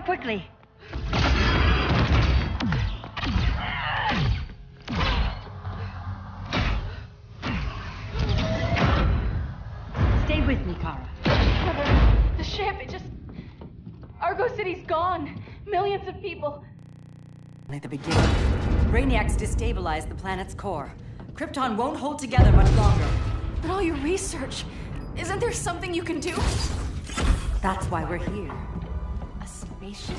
quickly. Stay with me, Kara. The ship, it just... Argo City's gone. Millions of people. Only the beginning. Brainiacs destabilized the planet's core. Krypton won't hold together much longer. But all your research, isn't there something you can do? That's why we're here. A spaceship?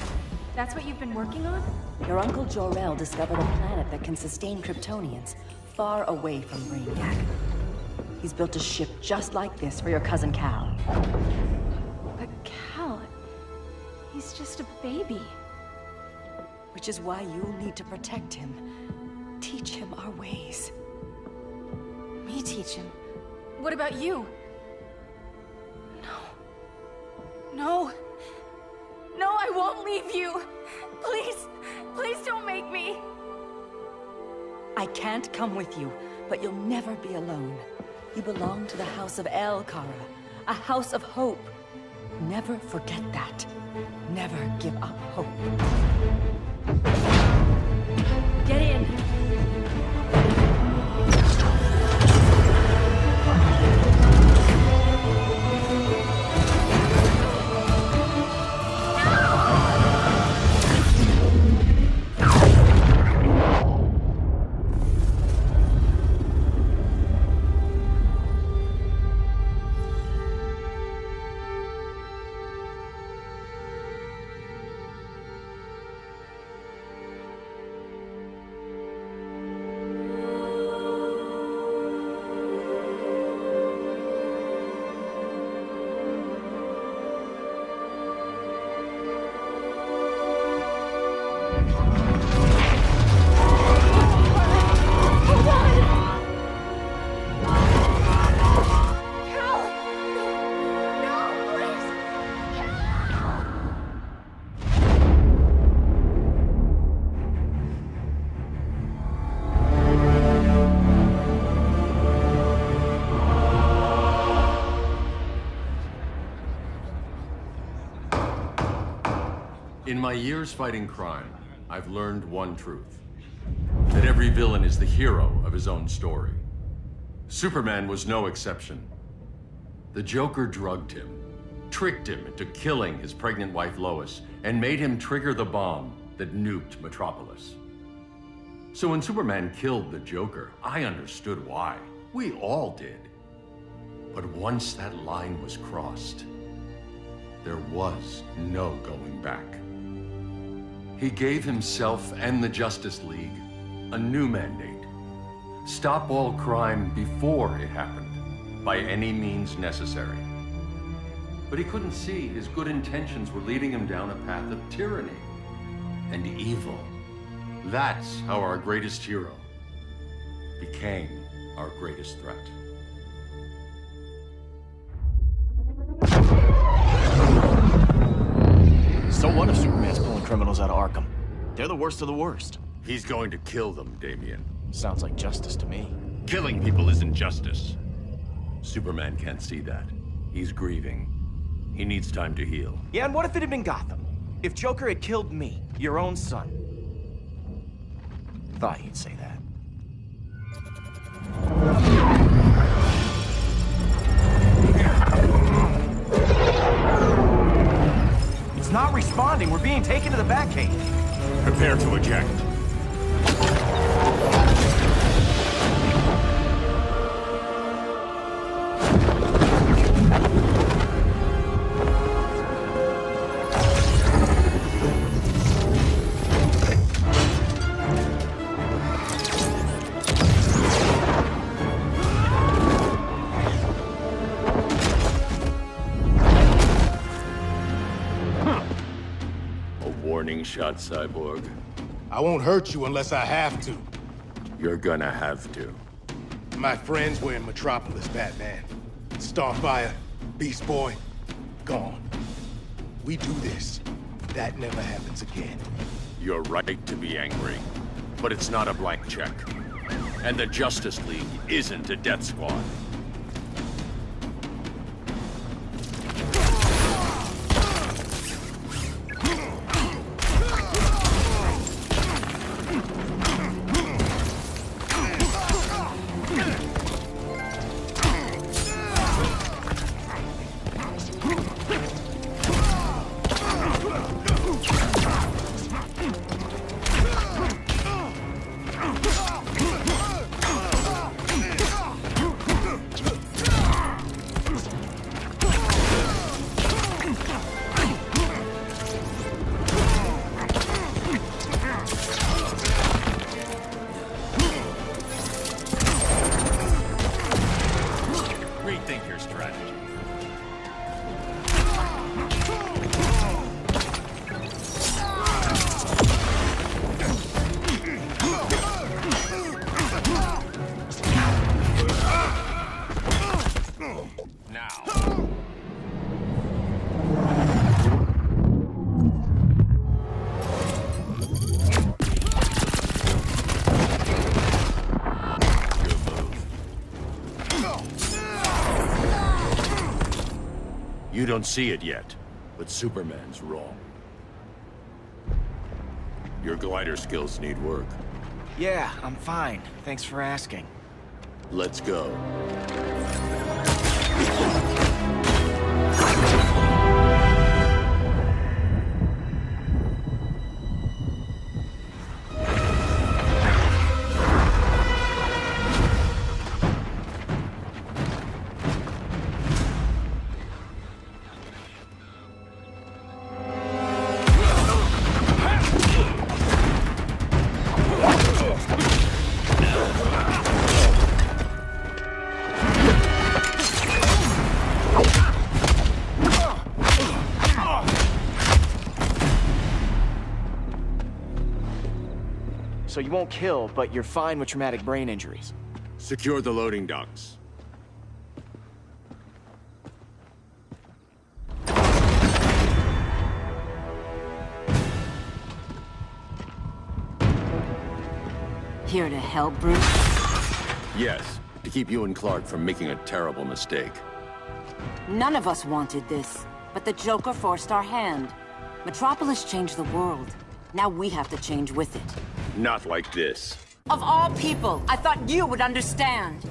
That's what you've been working on? Your Uncle Jor-El discovered a planet that can sustain Kryptonians, far away from Brainiac. He's built a ship just like this for your cousin Cal. But Cal... he's just a baby. Which is why you'll need to protect him. Teach him our ways. Me teach him? What about you? No. No, I won't leave you. Please, please don't make me. I can't come with you, but you'll never be alone. You belong to the House of El, Kara. A house of hope. Never forget that. Never give up hope. Get in. In my years fighting crime, I've learned one truth. That every villain is the hero of his own story. Superman was no exception. The Joker drugged him, tricked him into killing his pregnant wife Lois, and made him trigger the bomb that nuked Metropolis. So when Superman killed the Joker, I understood why. We all did. But once that line was crossed, there was no going back. He gave himself and the Justice League a new mandate. Stop all crime before it happened, by any means necessary. But he couldn't see his good intentions were leading him down a path of tyranny and evil. That's how our greatest hero became our greatest threat. So what if Superman's pulling criminals out of Arkham? They're the worst of the worst. He's going to kill them, Damian. Sounds like justice to me. Killing people isn't justice. Superman can't see that. He's grieving. He needs time to heal. Yeah, and what if it had been Gotham? If Joker had killed me, your own son? Thought he'd say that. It's not responding. We're being taken to the Batcave. Prepare to eject. Warning shot, Cyborg. I won't hurt you unless I have to. You're gonna have to. My friends were in Metropolis, Batman. Starfire, Beast Boy, gone. We do this. That never happens again. You're right to be angry, but it's not a blank check. And the Justice League isn't a death squad. You don't see it yet, but Superman's wrong. Your glider skills need work. Yeah, I'm fine. Thanks for asking. Let's go. So you won't kill, but you're fine with traumatic brain injuries. Secure the loading docks. Here to help, Bruce? Yes, to keep you and Clark from making a terrible mistake. None of us wanted this, but the Joker forced our hand. Metropolis changed the world. Now we have to change with it. Not like this. Of all people, I thought you would understand.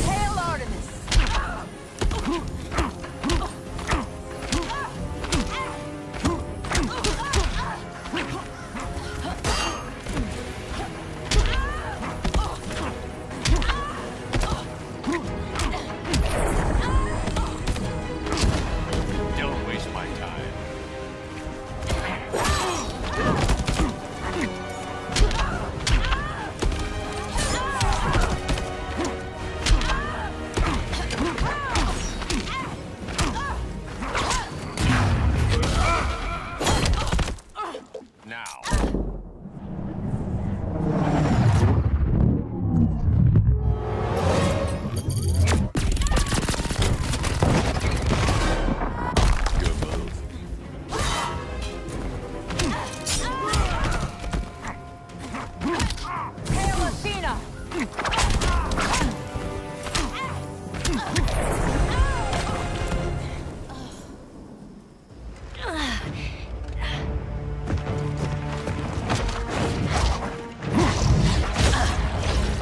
Hail Artemis! Don't waste my time. Now. Good move. Hail Athena!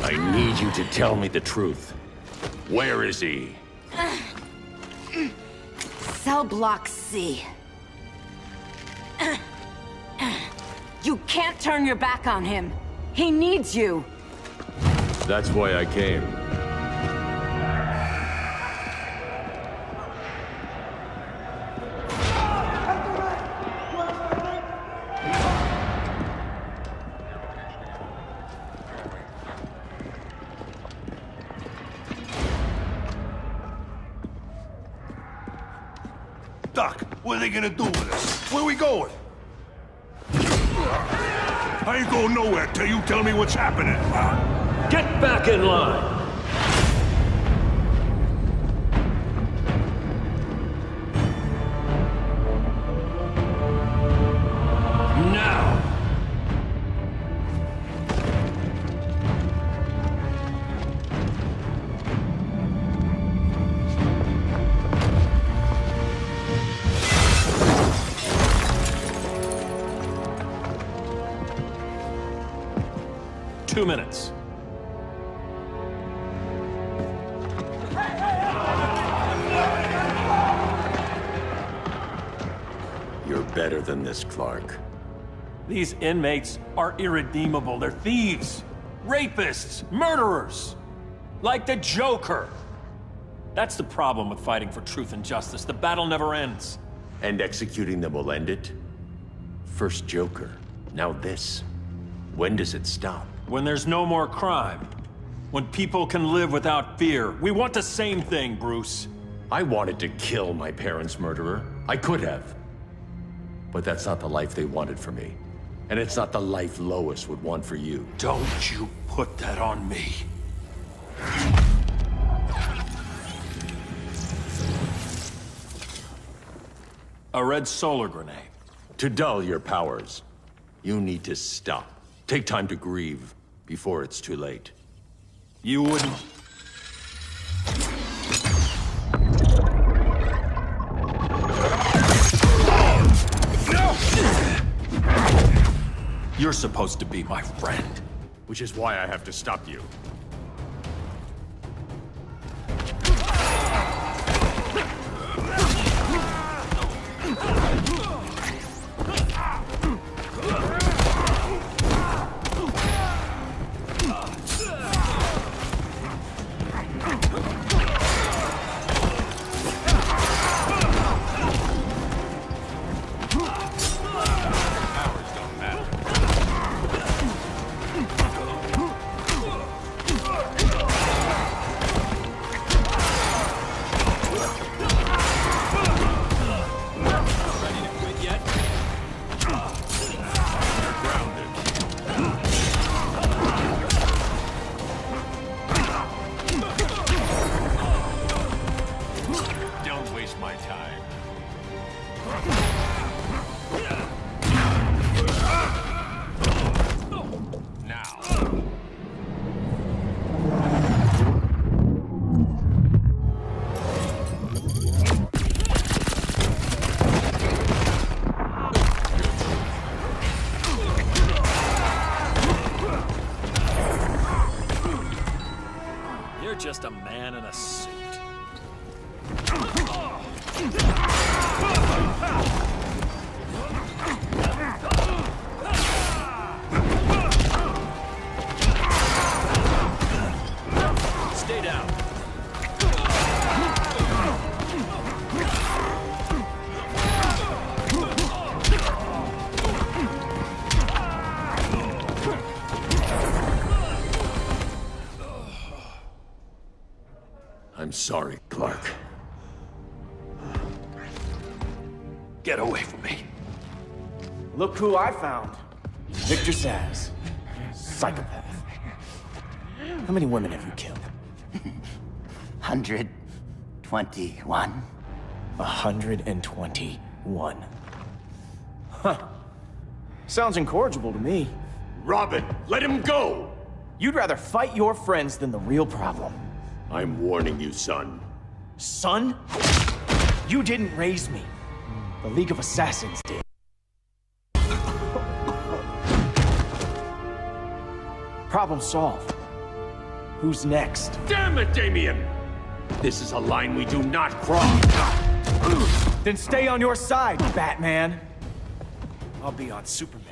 I need you to tell me the truth. Where is he? Cell Block C. You can't turn your back on him. He needs you. That's why I came. Doc, what are they gonna do with us? Where we going? I ain't going nowhere till you tell me what's happening. Get back in line! Now! Two minutes. You're better than this, Clark. These inmates are irredeemable. They're thieves, rapists, murderers. Like the Joker. That's the problem with fighting for truth and justice. The battle never ends. And executing them will end it? First Joker, now this. When does it stop? When there's no more crime. When people can live without fear. We want the same thing, Bruce. I wanted to kill my parents' murderer. I could have. But that's not the life they wanted for me. And it's not the life Lois would want for you. Don't you put that on me. A red solar grenade. To dull your powers, you need to stop. Take time to grieve before it's too late. You wouldn't... You're supposed to be my friend. Which is why I have to stop you. You're just a man in a suit. Stay down. I'm sorry, Clark. Get away from me. Look who I found. Victor Zsasz. Psychopath. How many women have you killed? 121. 121. Huh. Sounds incorrigible to me. Robin, let him go! You'd rather fight your friends than the real problem. I'm warning you, son. Son? You didn't raise me. The League of Assassins did. Problem solved. Who's next? Damn it, Damien! This is a line we do not cross. Then stay on your side, Batman. I'll be on Superman's.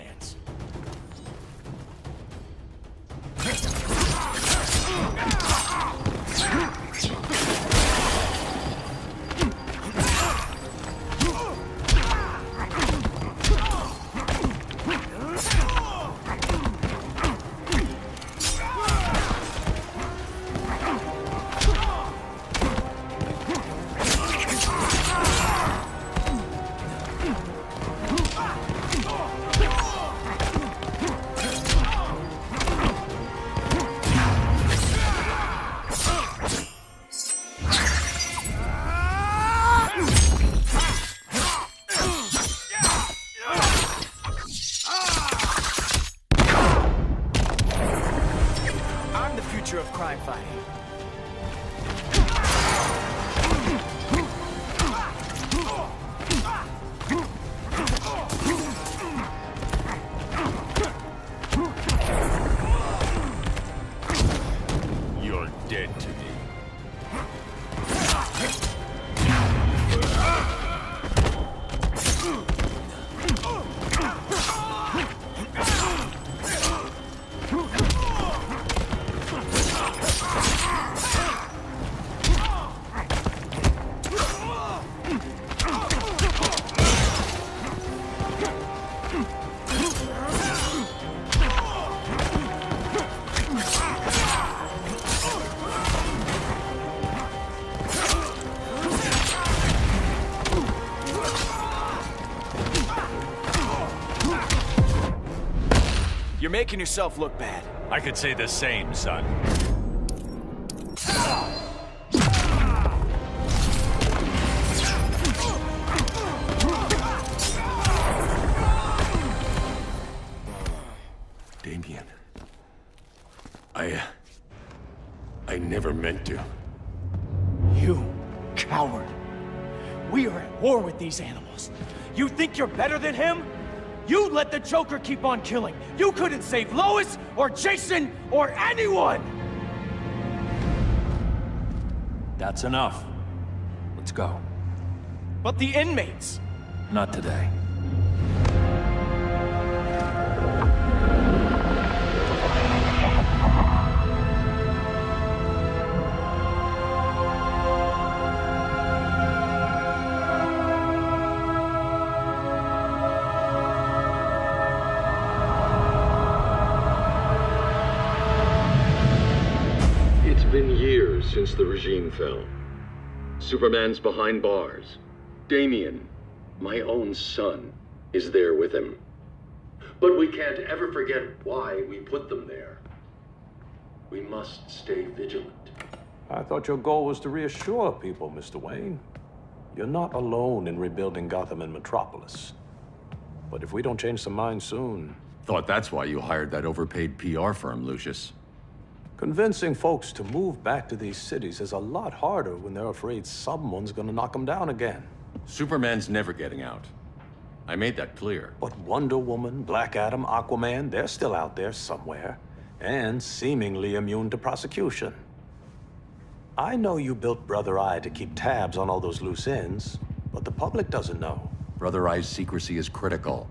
Of crime fighting. You're dead to me. You're making yourself look bad. I could say the same, son. meant to. You coward. We are at war with these animals. You think you're better than him? You let the Joker keep on killing. You couldn't save Lois, or Jason, or anyone! That's enough. Let's go. But the inmates! Not today. It's been years since the regime fell. Superman's behind bars. Damien, my own son, is there with him. But we can't ever forget why we put them there. We must stay vigilant. I thought your goal was to reassure people, Mr. Wayne. You're not alone in rebuilding Gotham and Metropolis. But if we don't change some minds soon... Thought that's why you hired that overpaid PR firm, Lucius. Convincing folks to move back to these cities is a lot harder when they're afraid someone's gonna knock them down again. Superman's never getting out. I made that clear. But Wonder Woman, Black Adam, Aquaman, they're still out there somewhere, and seemingly immune to prosecution. I know you built Brother Eye to keep tabs on all those loose ends, but the public doesn't know. Brother Eye's secrecy is critical.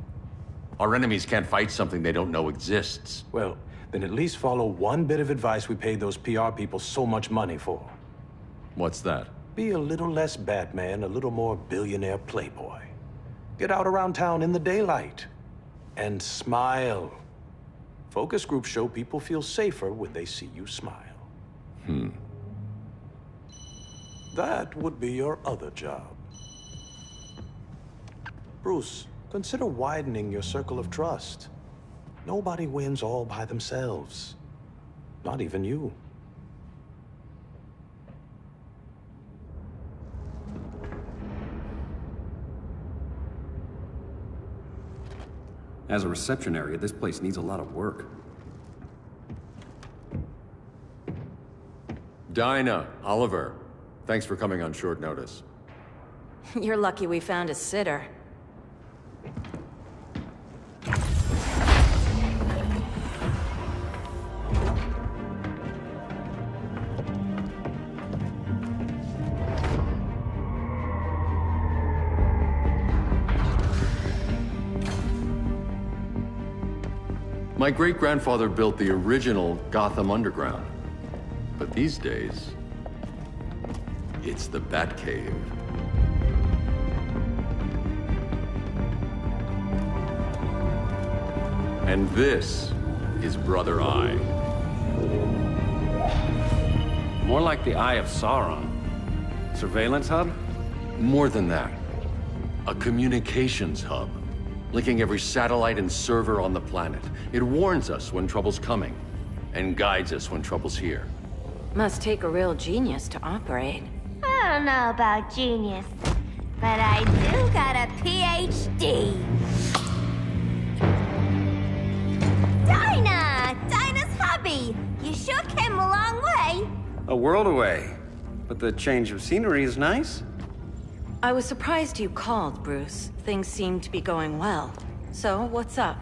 Our enemies can't fight something they don't know exists. Well, then at least follow one bit of advice we paid those PR people so much money for. What's that? Be a little less Batman, a little more billionaire playboy. Get out around town in the daylight. And smile. Focus groups show people feel safer when they see you smile. That would be your other job. Bruce, consider widening your circle of trust. Nobody wins all by themselves. Not even you. As a reception area, this place needs a lot of work. Dinah, Oliver, thanks for coming on short notice. You're lucky we found a sitter. My great-grandfather built the original Gotham Underground. But these days, it's the Batcave. And this is Brother Eye. More like the Eye of Sauron. Surveillance hub? More than that. A communications hub, linking every satellite and server on the planet. It warns us when trouble's coming, and guides us when trouble's here. Must take a real genius to operate. I don't know about genius, but I do got a PhD. Dinah's hubby! You sure came a long way. A world away. But the change of scenery is nice. I was surprised you called, Bruce. Things seem to be going well. So, what's up?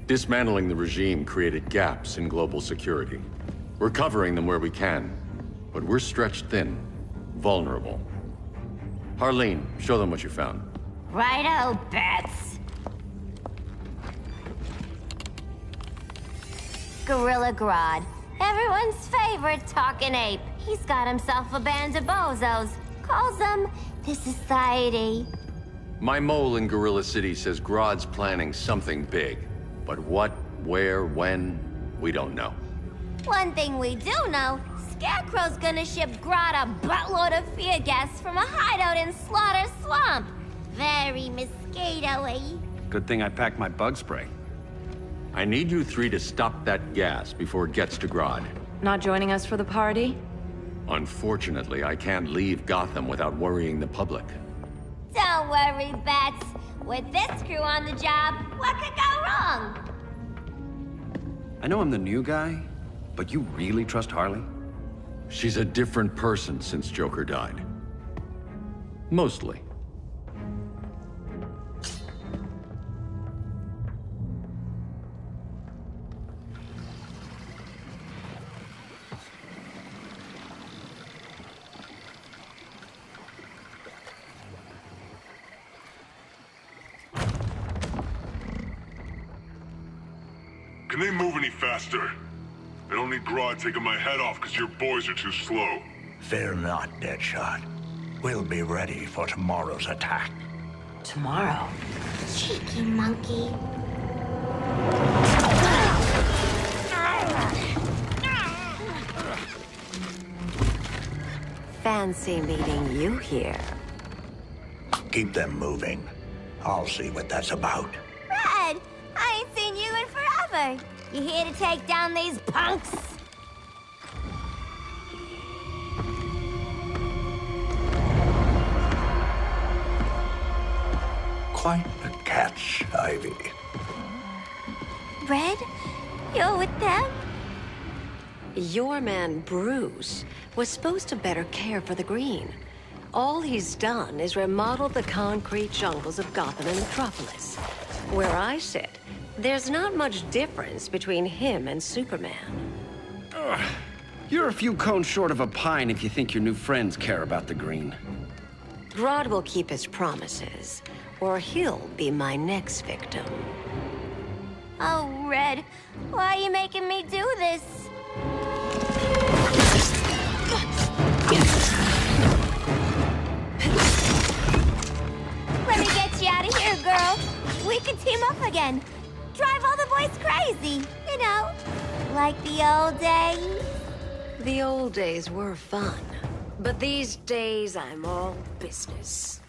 Dismantling the regime created gaps in global security. We're covering them where we can, but we're stretched thin, vulnerable. Harleen, show them what you found. Righto, Bats. Gorilla Grodd. Everyone's favorite talking ape. He's got himself a band of bozos. Calls them the Society. My mole in Gorilla City says Grodd's planning something big. But what, where, when, we don't know. One thing we do know, Scarecrow's gonna ship Grodd a buttload of fear gas from a hideout in Slaughter Swamp. Very mosquito-y. Good thing I packed my bug spray. I need you three to stop that gas before it gets to Grodd. Not joining us for the party? Unfortunately, I can't leave Gotham without worrying the public. Don't worry, Bats. With this crew on the job, what could go wrong? I know I'm the new guy, but you really trust Harley? She's a different person since Joker died. Mostly. Can they move any faster? I don't need Grodd taking my head off because your boys are too slow. Fear not, Deadshot. We'll be ready for tomorrow's attack. Tomorrow? Cheeky monkey. Fancy meeting you here. Keep them moving. I'll see what that's about. Red, I ain't seen you in forever. You here to take down these punks? Quite the catch, Ivy. Red, you're with them? Your man, Bruce, was supposed to better care for the Green. All he's done is remodel the concrete jungles of Gotham and Metropolis. Where I sit, there's not much difference between him and Superman. You're a few cones short of a pine if you think your new friends care about the Green. Grodd will keep his promises, or he'll be my next victim. Oh, Red, why are you making me do this? Let me get you out of here, girl. We can team up again. Drive all the boys crazy, you know, like the old days. The old days were fun, but these days I'm all business.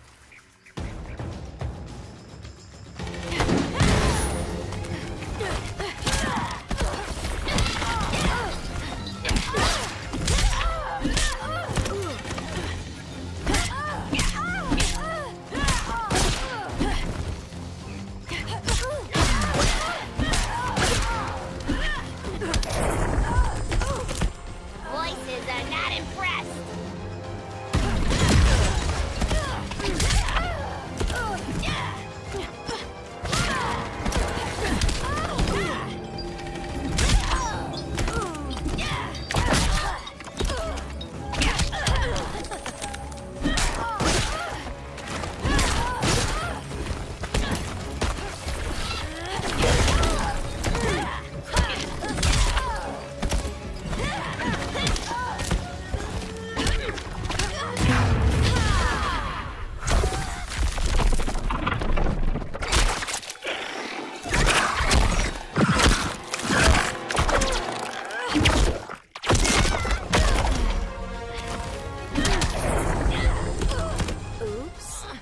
Voices are not impressed.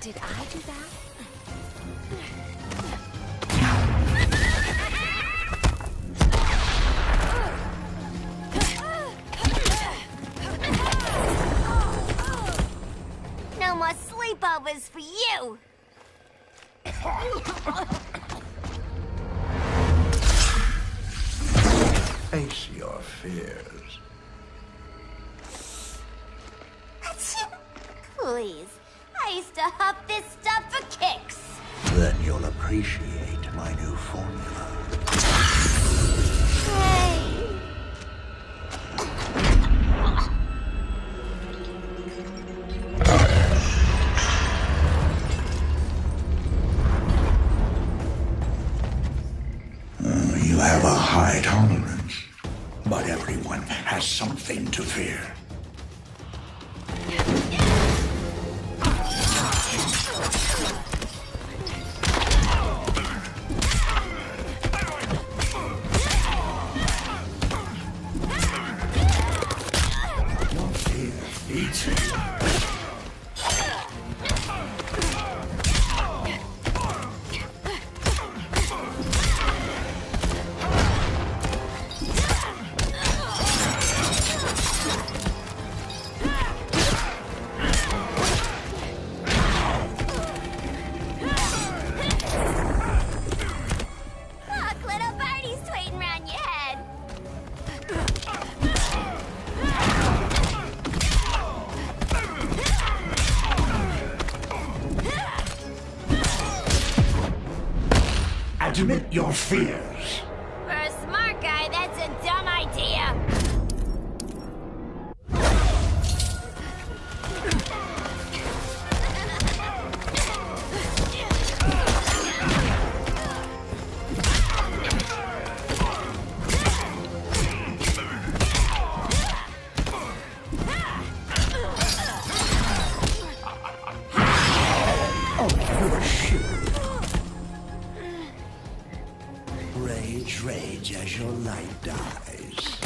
Did I do that? No more sleepovers for you. Face your fears. Please, I used to huff this stuff for kicks. Then you'll appreciate my new formula. Hey. You have a high tolerance, but everyone has something to fear. Admit your fears. For a smart guy, that's a dumb idea. Rage as your light dies.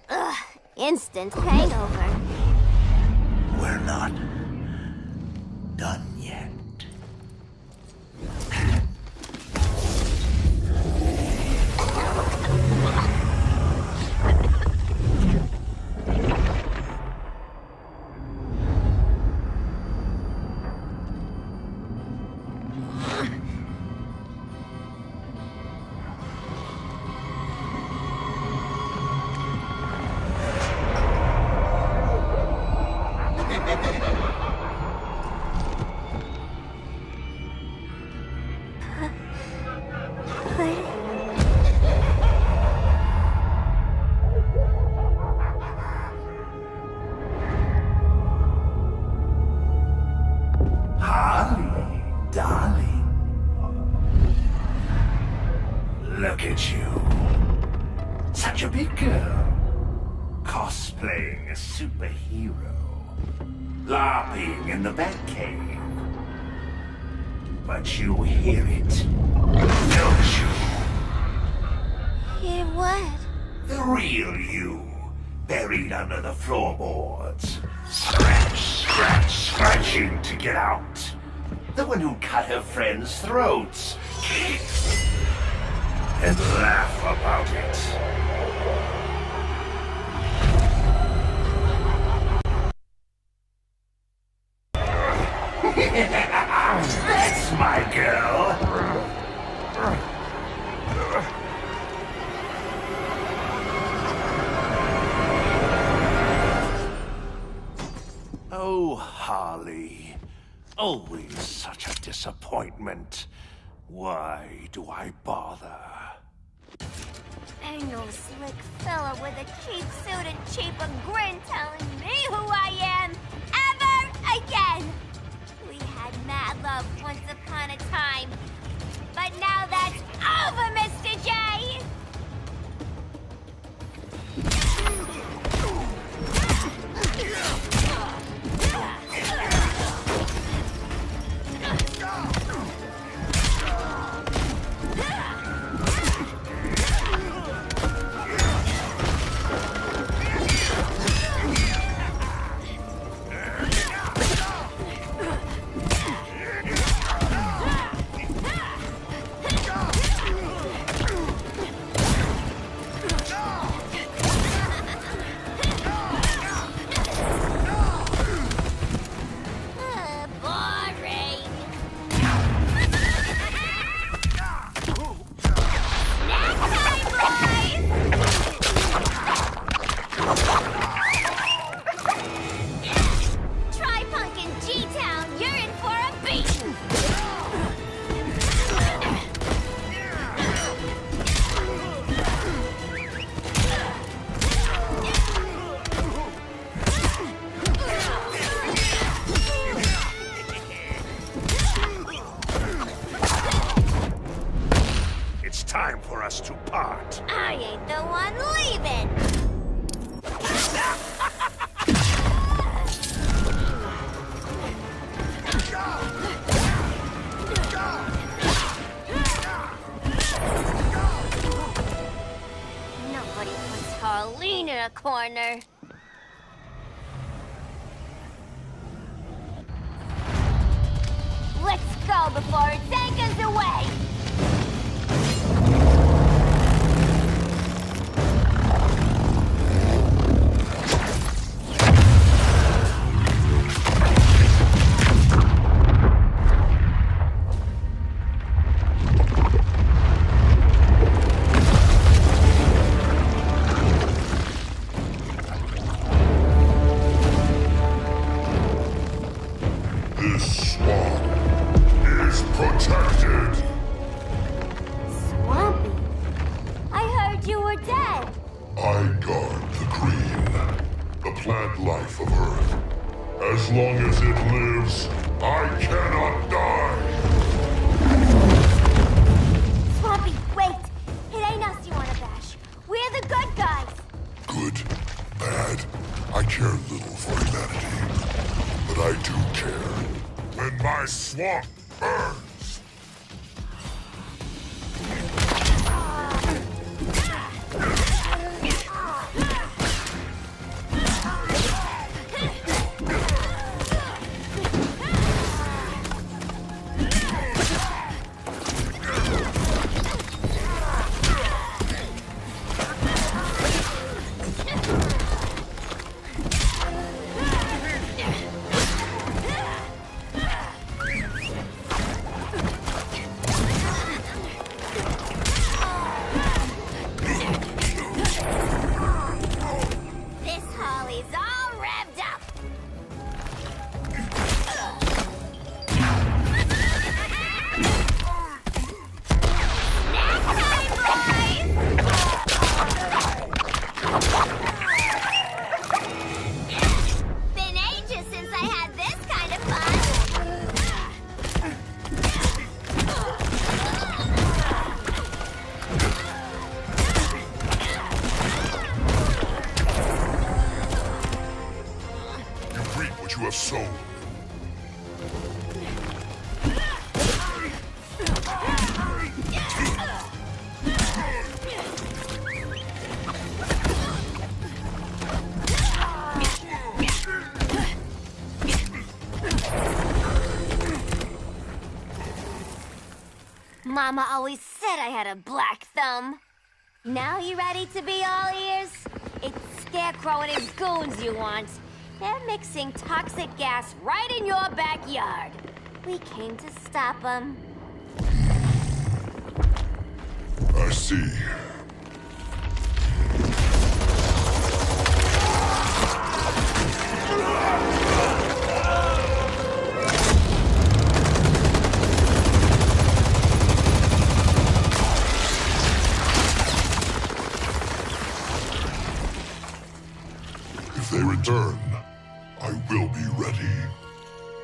Ugh, instant hangover. We're not done yet. Look at you. Such a big girl. Cosplaying a superhero. LARPing in the Batcave. But you hear it, don't you? Hear what? The real you, buried under the floorboards. Scratching to get out. The one who cut her friends' throats. And laugh about it. That's my girl. Oh, Harley. Always such a disappointment. Why do I bother? Ain't no slick fella with a cheap suit and cheaper grin telling me who I am ever again. We had mad love once upon a time, but now that's over, Mr. J. Time for us to part. I ain't the one leaving. Nobody puts Harleen in a corner. Let's go before it takes us away. protected! Swampy, I heard you were dead. I guard the green, the plant life of Earth. As long as it lives, I cannot die! Swampy, wait! It ain't us you wanna bash. We're the good guys. Good, bad, I care little for humanity. But I do care. And my swamp burns! This Holly's all revved up. Snack time, boys! Been ages since I had this kind of fun. You reap what you have sown. Mama always said I had a black thumb. Now you ready to be all ears? It's Scarecrow and his goons you want. They're mixing toxic gas right in your backyard. We came to stop them. I see. If they return, I will be ready.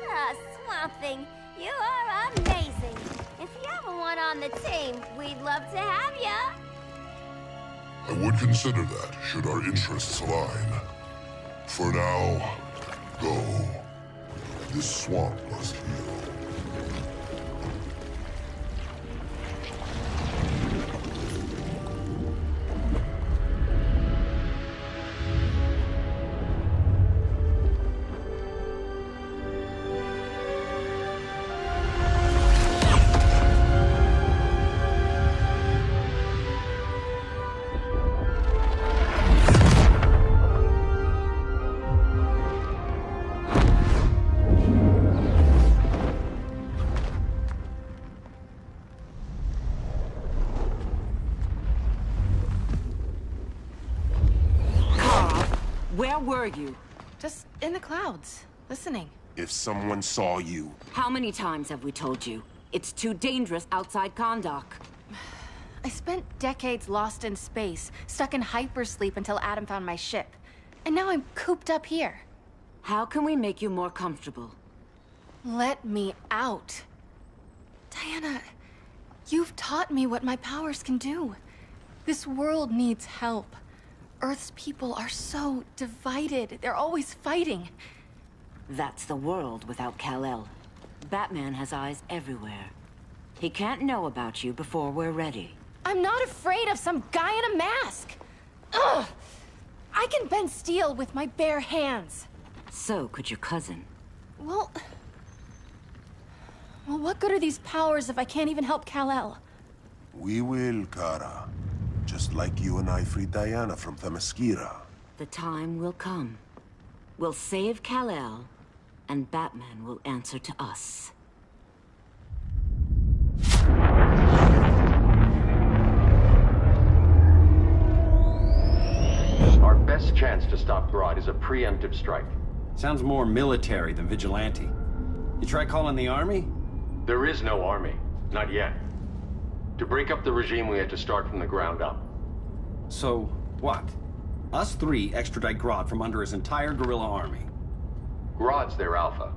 Ah, Swamp Thing, you are amazing. If you ever want on the team, we'd love to have ya. I would consider that, should our interests align. For now, go. This swamp must heal. Where were you? Just in the clouds, listening. If someone saw you, How many times have we told you? It's too dangerous outside Kahndaq. I spent decades lost in space, stuck in hypersleep until Adam found my ship. And now I'm cooped up here. How can we make you more comfortable? Let me out. Diana, you've taught me what my powers can do. This world needs help. Earth's people are so divided. They're always fighting. That's the world without Kal-El. Batman has eyes everywhere. He can't know about you before we're ready. I'm not afraid of some guy in a mask. Ugh! I can bend steel with my bare hands. So could your cousin. Well, what good are these powers if I can't even help Kal-El? we will, Kara. Just like you and I freed Diana from Themyscira. The time will come. We'll save Kal-El, and Batman will answer to us. Our best chance to stop Grodd is a preemptive strike. Sounds more military than vigilante. You try calling the army? There is no army. Not yet. To break up the regime, we had to start from the ground up. So, what? Us three extradite Grodd from under his entire guerrilla army. Grodd's their alpha.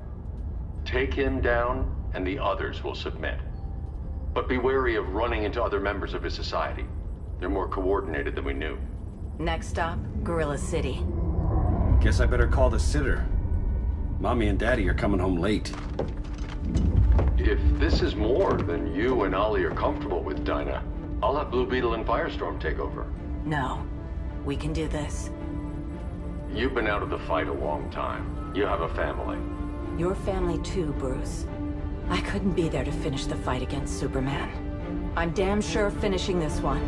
Take him down, and the others will submit. But be wary of running into other members of his society. They're more coordinated than we knew. Next stop, Gorilla City. Guess I better call the sitter. Mommy and Daddy are coming home late. If this is more than you and Ollie are comfortable with, Dinah, I'll have Blue Beetle and Firestorm take over. No. We can do this. You've been out of the fight a long time. You have a family. Your family too, Bruce. I couldn't be there to finish the fight against Superman. I'm damn sure finishing this one.